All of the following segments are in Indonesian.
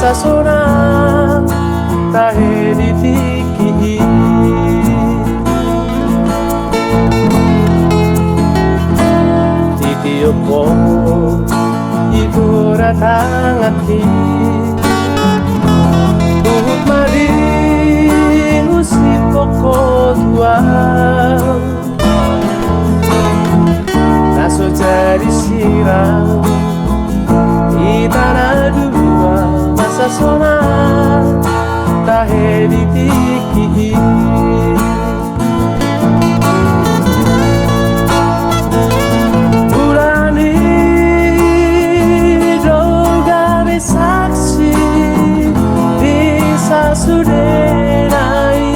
masasona tahe ditiki titiyopo ibu ratang ati tuhut mading usip poko tua naso jadi sirang di tanah dua masasona tahe ditiki Burani doga besaksi bisa sudenai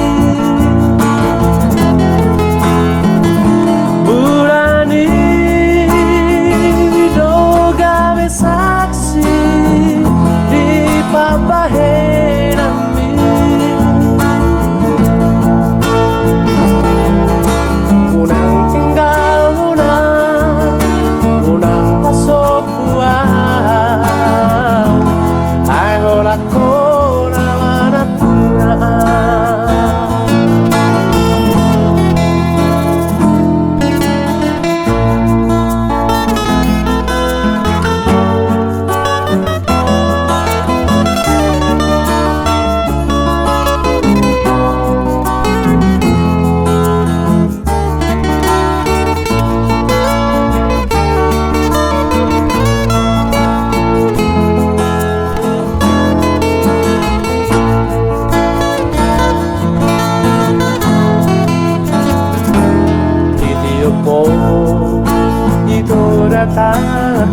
Burani doga besaksi di papahenami unang tinggal unang pasok buah ay holat ko naman at itu datang